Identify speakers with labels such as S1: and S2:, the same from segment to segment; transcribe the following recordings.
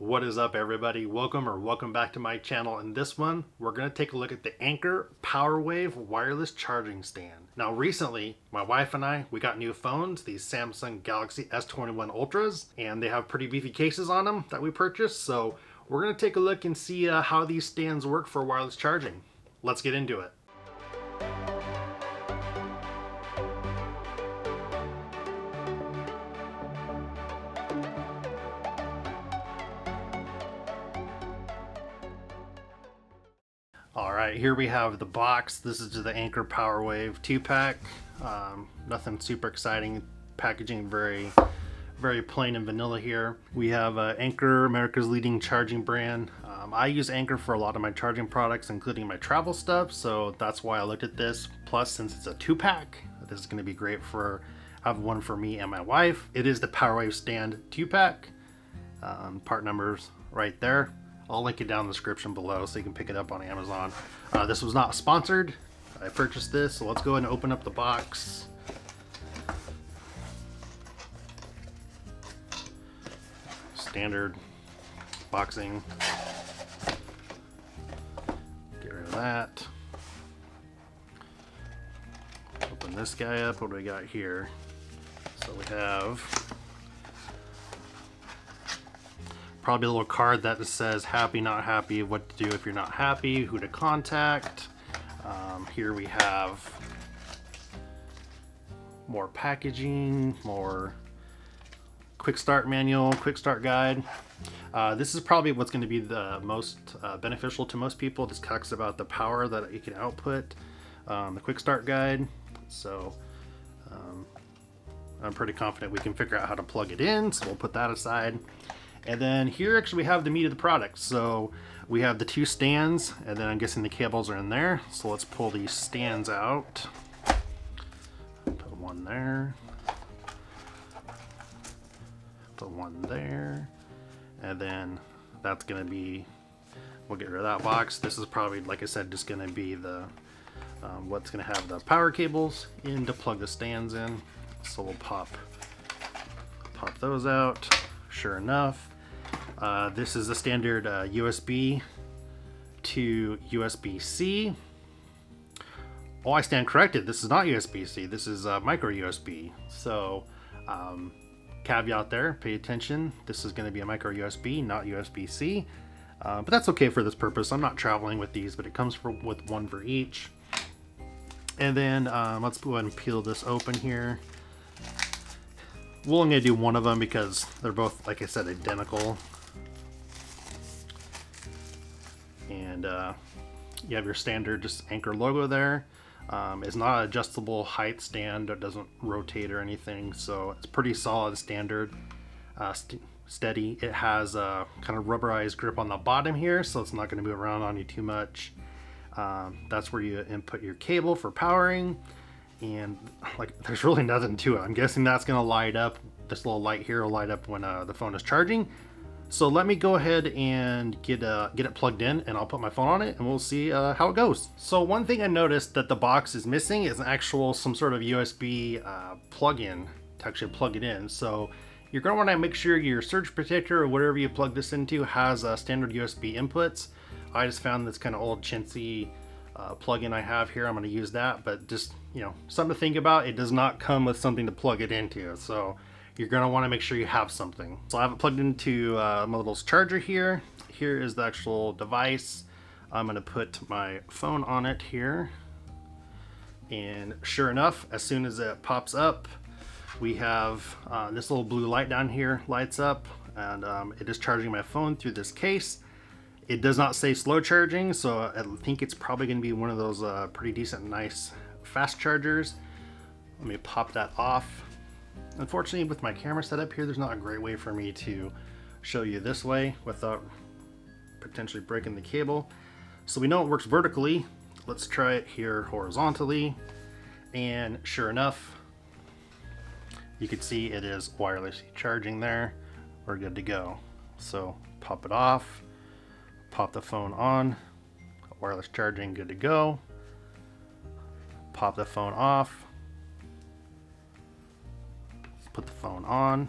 S1: What is up, everybody? Welcome back to my channel. In this one, we're going to take a look at the Anker Powerwave wireless charging stand. Now recently, my wife and we got new phones, these Samsung Galaxy S21 Ultras, and they have pretty beefy cases on them that we purchased. So we're going to take a look and see how these stands work for wireless charging. Let's get into it. Alright, here we have the box. This is the Anker Powerwave 2-pack. Nothing super exciting. Packaging very plain and vanilla here. We have Anker, America's leading charging brand. I use Anker for a lot of my charging products, including my travel stuff, so that's why I looked at this. Plus, since it's a 2-pack, this is going to be great for, I have one for me and my wife. It is the Powerwave stand 2-pack. Part numbers right there. I'll link it down in the description below so you can pick it up on Amazon. This was not sponsored. I purchased this, so let's go ahead and open up the box. Standard boxing. Get rid of that. Open this guy up. What do we got here? So we have probably a little card that just says happy, not happy, what to do if you're not happy, who to contact. Here we have more packaging, more quick start manual, quick start guide. This is probably what's going to be the most beneficial to most people. This talks about the power that you can output, the quick start guide. So I'm pretty confident we can figure out how to plug it in, so we'll put that aside. And then here actually we have the meat of the product. So we have the two stands, and then I'm guessing the cables are in there. So let's pull these stands out. Put one there. Put one there. And then that's gonna be, we'll get rid of that box. This is probably, like I said, just gonna be the, what's gonna have the power cables in to plug the stands in. So we'll pop those out. Sure enough, this is the standard USB to USB-C. Oh, I stand corrected. This is not USB-C. This is micro USB. So caveat there, pay attention. This is going to be a micro USB, not USB-C. But that's okay for this purpose. I'm not traveling with these, but it comes with one for each. And then let's go ahead and peel this open here. We're only going to do one of them because they're both, like I said, identical. And you have your standard just Anker logo there. It's not an adjustable height stand. It doesn't rotate or anything, so it's pretty solid standard, steady. It has a kind of rubberized grip on the bottom here, so it's not going to move around on you too much. That's where you input your cable for powering. And like, there's really nothing to it. I'm guessing that's gonna light up. This little light here will light up when the phone is charging. So let me go ahead and get it plugged in, and I'll put my phone on it, and we'll see how it goes. So one thing I noticed that the box is missing is some sort of USB plug-in to actually plug it in. So you're gonna want to make sure your surge protector or whatever you plug this into has standard USB inputs. I just found this kind of old chintzy plug-in I have here. I'm going to use that, but just, you know, something to think about. It does not come with something to plug it into, so you're going to want to make sure you have something. So I have it plugged into my little charger here. Here is the actual device. I'm going to put my phone on it here, and sure enough, as soon as it pops up, we have this little blue light down here lights up, and it is charging my phone through this case. It does not say slow charging, so I think it's probably going to be one of those pretty decent, nice, fast chargers. Let me pop that off. Unfortunately, with my camera set up here, there's not a great way for me to show you this way without potentially breaking the cable. So we know it works vertically. Let's try it here horizontally. And sure enough, you can see it is wirelessly charging there. We're good to go. So pop it off. Pop the phone on, wireless charging, good to go. Pop the phone off, put the phone on,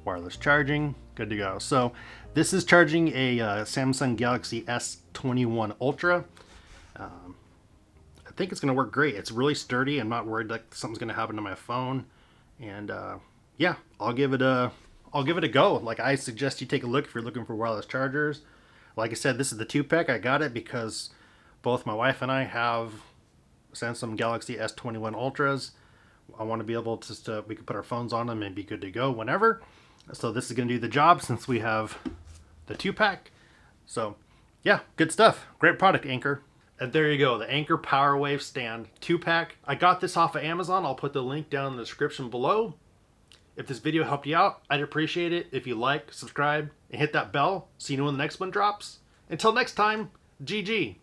S1: wireless charging, Good to go. So this is charging a Samsung Galaxy S21 Ultra. I think it's going to work great. It's really sturdy. I'm not worried like something's going to happen to my phone. And yeah, I'll give it a go. Like, I suggest you take a look if you're looking for wireless chargers. Like I said, this is the 2-pack. I got it because both my wife and I have Samsung Galaxy S21 Ultras. I want to be able to we can put our phones on them and be good to go whenever. So this is going to do the job since we have the 2-pack. So yeah, good stuff. Great product, Anker. And there you go, the Anker Powerwave stand 2-pack. I got this off of Amazon. I'll put the link down in the description below. If this video helped you out, I'd appreciate it if you like, subscribe, and hit that bell so you know when the next one drops. Until next time, GG.